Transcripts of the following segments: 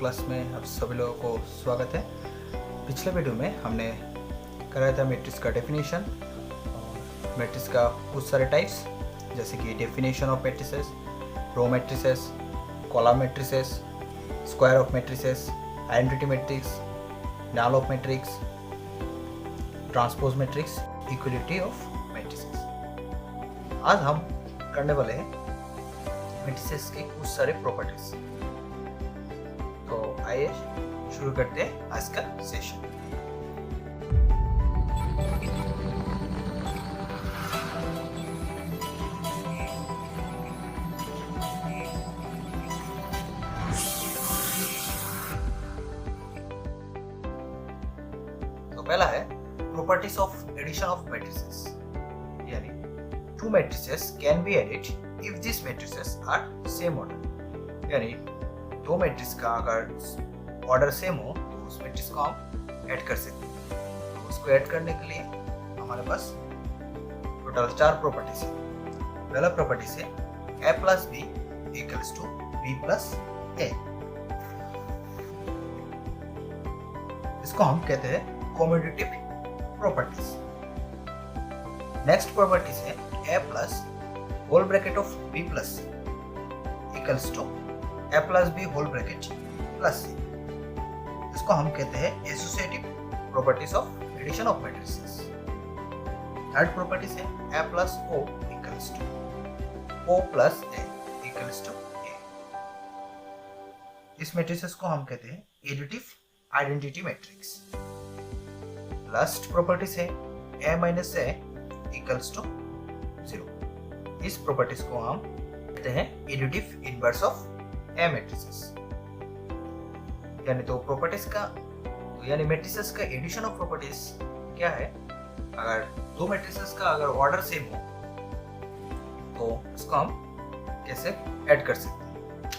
Class में आप सभी लोगों को स्वागत है। पिछले वीडियो में हमने कराया था मैट्रिक्स का डेफिनेशन और मैट्रिक्स का कुछ सारे टाइप्स, जैसे कि definition of matrices, row matrices, column matrices, square of matrices, identity matrix, null of matrix, transpose matrix, equality of matrices. आज हम करने वाले हैं मैट्रिसेस के कुछ सारे प्रॉपर्टीज। तो आइए शुरू करते हैं आज का सेशन। तो पहला है properties of addition of matrices, यानी two matrices can be added if this matrices are same order. यानी दो मैट्रिक्स का अगर ऑर्डर सेम हो तो उस मैट्रिक्स को हम ऐड कर सकते हैं। तो उसको ऐड करने के लिए हमारे पास टोटल 4 प्रॉपर्टीज है। पहला प्रॉपर्टी है a plus B equals to b plus A. इसको हम कहते हैं कम्यूटेटिव प्रॉपर्टीज। नेक्स्ट प्रॉपर्टी है a plus whole bracket of b plus equals to a plus B whole bracket plus C. इसको हम कहते हैं associative properties of addition of matrices. Third property है a plus o equals to o plus a equals to a। इस matrices को हम कहते हैं additive identity matrix. Last property है a minus a equals to 0। इस प्रॉपर्टीज को हम कहते हैं additive inverse of a matrices. यानी तो प्रॉपर्टीज का यानी मैट्रिसेस का एडिशन ऑफ प्रॉपर्टीज क्या है? अगर दो मैट्रिसेस का अगर ऑर्डर सेम हो तो इसको हम कैसे ऐड कर सकते हैं?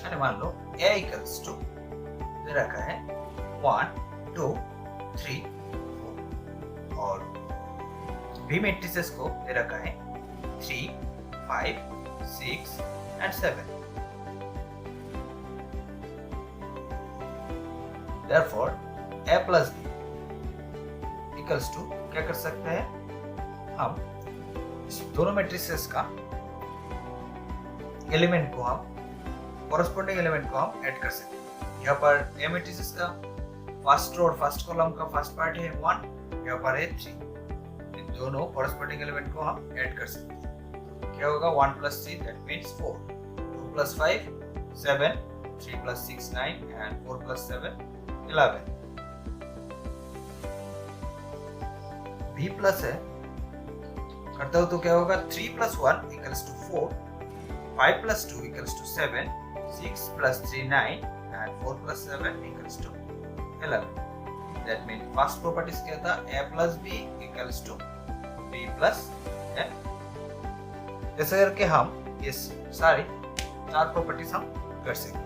यानी मान लो a इक्वल्स टू दे रखा है 1 2 3 4 और b मैट्रिसेस को दे रखा है 3 5 6 and 7। Therefore, a plus b equals to क्या कर सकते हैं? हम इस दोनों मैट्रिसेस का एलिमेंट को हम कॉरेस्पॉन्डिंग एलिमेंट को हम ऐड कर सकते हैं। यहाँ पर a मैट्रिसेस का फर्स्ट रो और फर्स्ट कॉलम का फर्स्ट पार्ट है 1, यहाँ पर है 3। इन दोनों कॉरेस्पॉन्डिंग एलिमेंट को हम ऐड कर सकते हैं। क्या होगा? 1 plus 3 that means 4, 2 plus 5 7, 3 plus 6 9 and 4 plus 7 11। b plus है करता हूं तो क्या होगा? 3 plus 1 equals to 4, 5 plus 2 equals to 7, 6 plus 3 9 and 4 plus 7 equals to 11। That means first properties क्या था? a plus b equals to b plus a। ऐसे करके हम ये सारी 4 प्रॉपर्टीज हम कर सकते हैं।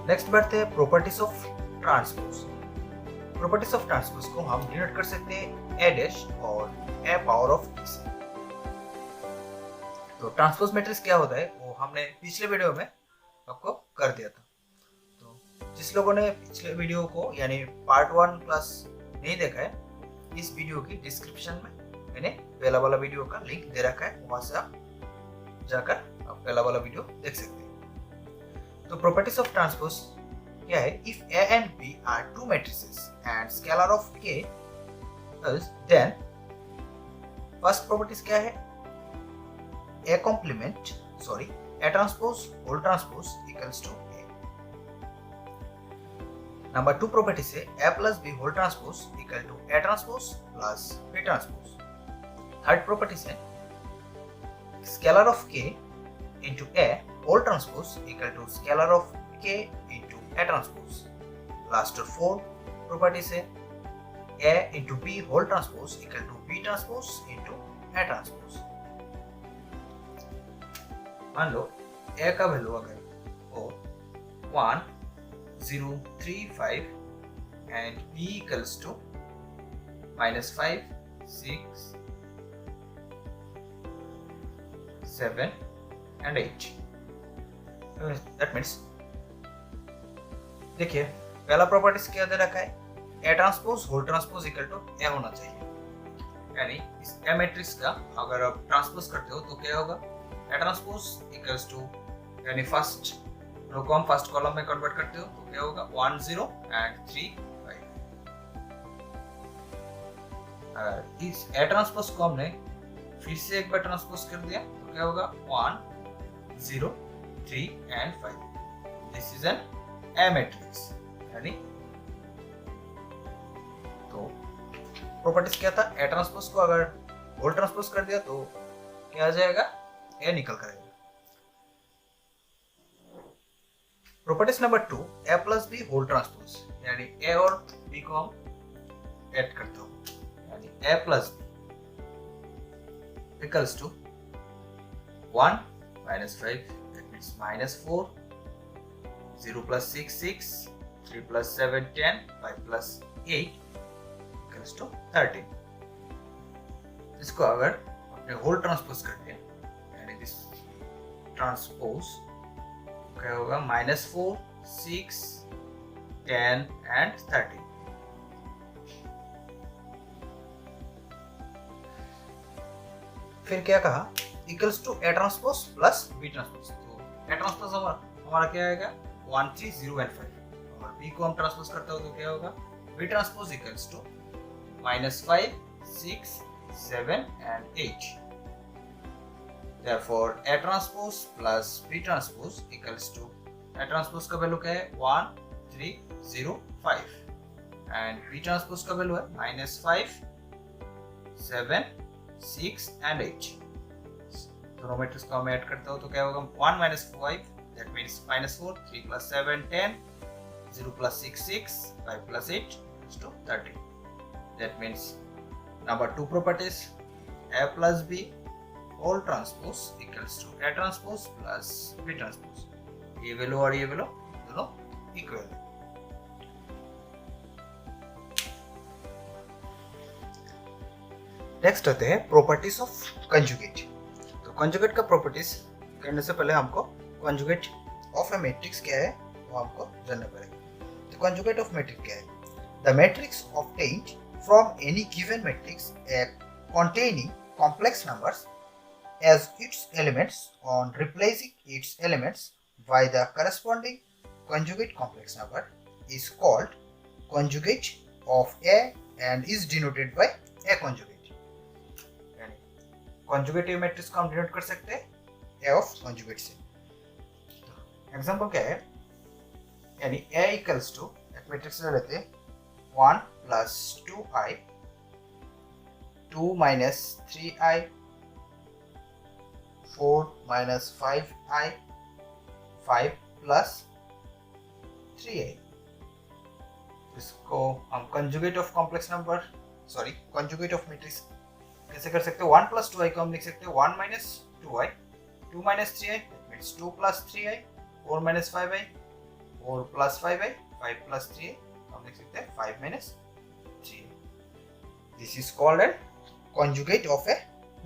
नेक्स्ट बढ़ते हैं properties of transpose. Properties of transpose को हम डिनोट कर सकते हैं a डैश और a पावर ऑफ b से। तो ट्रांसपोज मैट्रिक्स क्या होता है वो हमने पिछले वीडियो में आपको कर दिया था। तो जिस लोगों ने पिछले वीडियो को यानी पार्ट 1 प्लस नहीं देखा है, इस वीडियो की डिस्क्रिप्शन में मैंने पहला वाला वीडियो का लिंक दे रखा है, वहां से आप जाकर आप पहला वाला वीडियो देख सकते हैं। तो प्रॉपर्टीज ऑफ ट्रांसपोज क्या है? If a and b are two matrices and scalar of k is then first properties क्या है? a complement a transpose whole transpose equals to a। Number 2 properties है a plus b whole transpose equal to a transpose plus b transpose। Third properties है scalar of k into a whole transpose equal to scalar of k into a transpose। Last 4 properties है a into b whole transpose equal to b transpose into a transpose। मान लो a का value अगर हो 1 0 3 5 and b equals to -5 6 7 and 8। That means देखिए पहला properties क्या दे रखा है, A transpose whole transpose equal to A होना चाहिए, यानी इस ए मैट्रिक्स का अगर आप ट्रांसपोज करते हो तो क्या होगा, ए ट्रांसपोज इक्वल्स टू, यानी फर्स्ट रो को हम फर्स्ट कॉलम में कन्वर्ट करते हो तो क्या होगा 1 0 एंड 3 5। इस ए ट्रांसपोज को हमने फिर से एक बार ट्रांसपोज कर दिया तो क्या होगा 1 0 3 and 5। This is an A matrix, यानी तो प्रॉपर्टीज क्या था, ए ट्रांसपोज को अगर होल ट्रांसपोज कर दिया तो क्या आ जाएगा, ए निकल कर आएगा। प्रॉपर्टीज नंबर 2, ए प्लस बी होल ट्रांसपोज, यानी ए और बी को हम ऐड करते हो, यानी A plus B equals to 1 minus 5, that means minus 4, 0 plus 6 6, 3 plus 7 10, 5 plus 8 equals to 13। इसको अगर अपने होल ट्रांसपोज करते हैं, यानी दिस ट्रांसपोज क्या होगा -4 6 10 एंड 13। फिर क्या कहा, equals to A transpose plus B transpose. तो ए ट्रांसपोज हमारा क्या आएगा 1 3 0 एंड 5, और बी को हम ट्रांसपोज करते हो तो क्या होगा B transpose equals to -5 6 7 and 8। Therefore A transpose plus B transpose equals to, A transpose का वैल्यू क्या है 1 3 0 5 and B transpose का वैल्यू है -5 7 6 and 8। दोनों मैट्रिक्स को हम ऐड करते हो तो क्या होगा 1 minus 5, that means -4, 3 plus 7 10, 0 plus 6 6, 5 plus 8 is to 13। That means number 2 properties, A plus B whole transpose equals to A transpose plus B transpose। ये वैल्यू और ये वैल्यू दोनों इक्वल है। नेक्स्ट आते हैं प्रॉपर्टीज ऑफ कंजुगेट। तो conjugate का properties करने से पहले हमको कंजुगेट ऑफ ए मैट्रिक्स क्या है वो हमको जानना पड़ेगा। तो कंजुगेट ऑफ मैट्रिक्स क्या है, the matrix obtained from any given matrix containing complex numbers as its elements on replacing its elements by the corresponding conjugate complex number is called conjugate of A and is denoted by A conjugate। यानी conjugative matrix को हम denote कर सकते हैं A of conjugate से। Example क्या है, यानी A equals to एक मैट्रिक्स ले लेते हैं 1 plus 2i, 2 minus 3i, 4 minus 5i, 5 plus 3i। इसको हम conjugate of complex number conjugate of matrix कैसे कर सकते हैं, 1 plus 2i को हम लिख सकते हैं 1 minus 2i, 2 minus 3i that means 2 plus 3i, 4 minus 5i, 4 plus 5i, 5 plus 3i हम लिख सकते हैं 5 minus 3। This is called a conjugate of a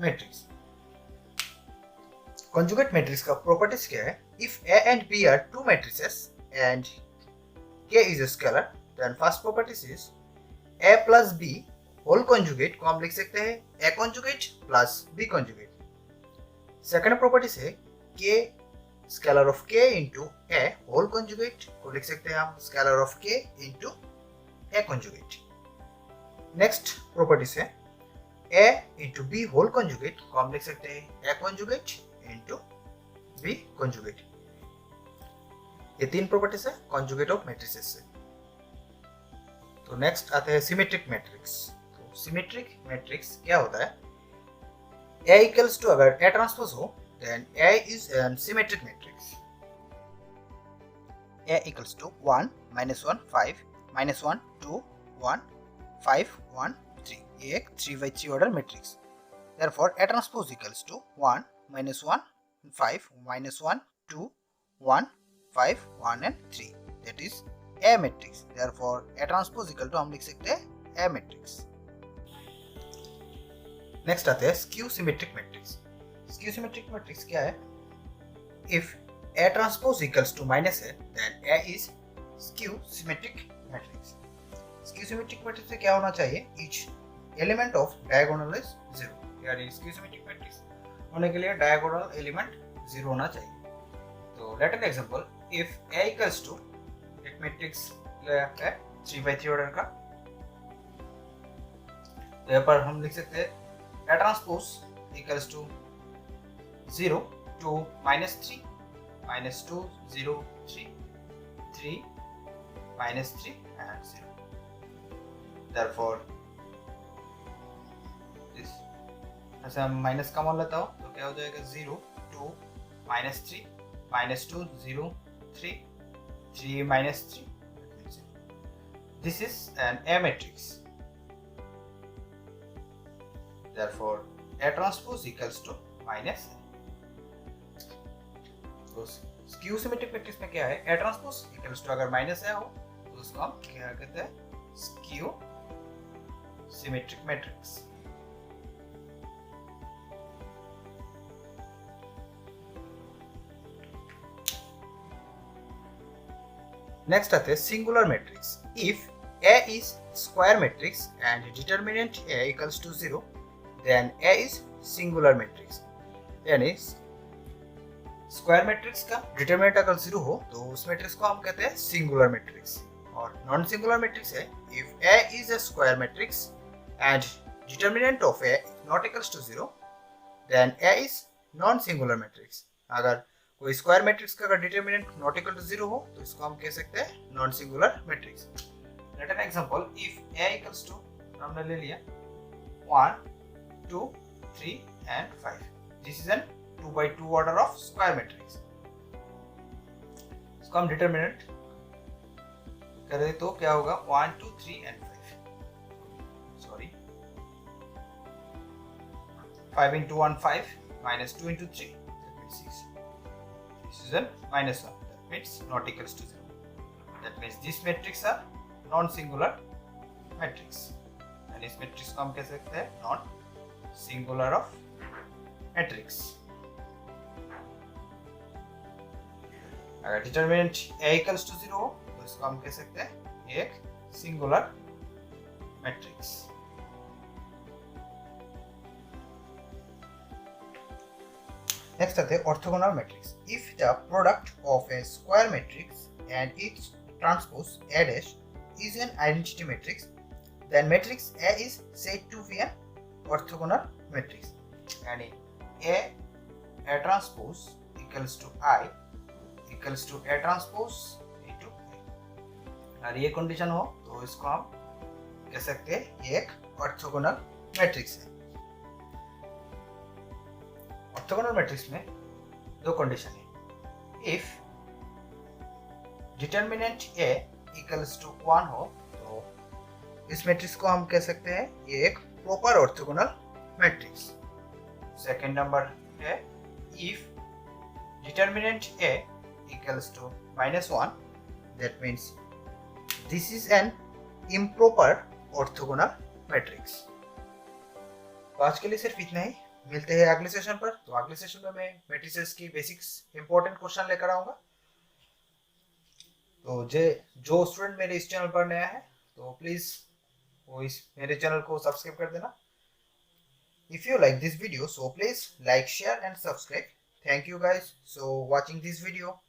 matrix। Conjugate matrix का properties क्या है, if A and B are two matrices and K is a scalar, then first properties is A plus B whole conjugate को हम लिख सकते हैं A conjugate plus B conjugate। Second properties है K scalar of K into A whole conjugate को लिख सकते हैं हम scalar of K into A conjugate। Next property से A into B whole conjugate को हम लिख सकते हैं A conjugate into B conjugate। ये तीन प्रॉपर्टीज है conjugate ऑफ मैट्रिसेस से। तो नेक्स्ट आते हैं सिमेट्रिक मैट्रिक्स। तो सिमेट्रिक मैट्रिक्स क्या होता है, A equals to अगर A ट्रांसपोज हो then A is an symmetric matrix। A equals to 1 -1 5 -1 2 1 5 1 3, ये एक 3x3 order matrix. Therefore A transpose equals to 1 -1 5 -1 2 1 5 1 and 3, that is A matrix। Therefore A transpose equal to हम लिख सकते हैं A matrix। Next आते हैं skew symmetric matrix. Skew symmetric matrix क्या है, if A transpose equals to minus A, then A is skew symmetric matrix. Skew symmetric matrix में क्या होना चाहिए? Each element of diagonal is 0. यानी skew symmetric matrix होने के लिए diagonal element 0 होना चाहिए. तो let an example, if A equals to एक matrix है 3x3 ऑर्डर का, तो यहाँ पर हम लिख सकते हैं A transpose equals to 0 to -3 -2 0 3 3 -3 and 0. Therefore this ऐसे हम माइनस का मान लेता हूँ तो क्या हो जाएगा 0 2 -3 -2 0 3 3 -3. This is an A matrix. Therefore A transpose equals to minus A. तो स्क्यू सिमेट्रिक मैट्रिक्स में क्या है? A ट्रांसपोज इक्वल्स टू अगर माइनस A हो तो उसको हम क्या कहते हैं? Skew symmetric matrix. नेक्स्ट आते हैं singular matrix. If A is square matrix and determinant A equals to 0, then A is singular matrix. यानी स्क्वायर मैट्रिक्स का डिटरमिनेंट अगर 0 हो तो उस मैट्रिक्स को हम कहते हैं सिंगुलर मैट्रिक्स. और नॉन सिंगुलर मैट्रिक्स है if A is a square matrix and determinant of A not equals to 0, then A is non singular matrix. अगर कोई स्क्वायर मैट्रिक्स का अगर डिटरमिनेंट नॉट इक्वल टू 0 हो तो इसको हम कह सकते हैं non singular matrix. Let an example, if A equals to हमने ले लिया 1 2 3 and 5. This is an 2 by 2 order of square matrix. इसको हम डिटरमिनेंट करें तो क्या होगा 1 2 3 and 5. Sorry 5 into 1 5 minus 2 into 3 that means 6. This is a minus 1 that means not equals to 0. That means this matrix are non-singular matrix. And इस matrix को हम कह सकते हैं non-singular of matrix. अगर डिटरमिनेंट A equals to 0 हो तो इसको हम कह सकते हैं एक singular matrix. Next आते हैं orthogonal matrix. If the product of a square matrix and its transpose A dash is an identity matrix, then matrix A is said to be an orthogonal matrix. यानी A transpose equals to I equals to A transpose into A. अगर ये condition हो तो इसको हम कह सकते हैं ये एक orthogonal matrix है. ऑर्थोगोनल मैट्रिक्स में दो कंडीशन है. If determinant A equals to 1 हो तो इस मैट्रिक्स को हम कह सकते हैं ये एक proper orthogonal matrix. Second number है if determinant A equals to -1, that means this is an improper orthogonal matrix. आज के लिए सिर्फ इतना ही. मिलते हैं अगले सेशन पर. तो अगले सेशन में मैं मैट्रिसेस की बेसिक्स इंपॉर्टेंट क्वेश्चन लेकर आऊंगा. तो जो स्टूडेंट मेरे इस चैनल पर नया है तो प्लीज वो इस मेरे चैनल को सब्सक्राइब कर देना. If you like this video so please like share and subscribe. Thank you guys so watching this video.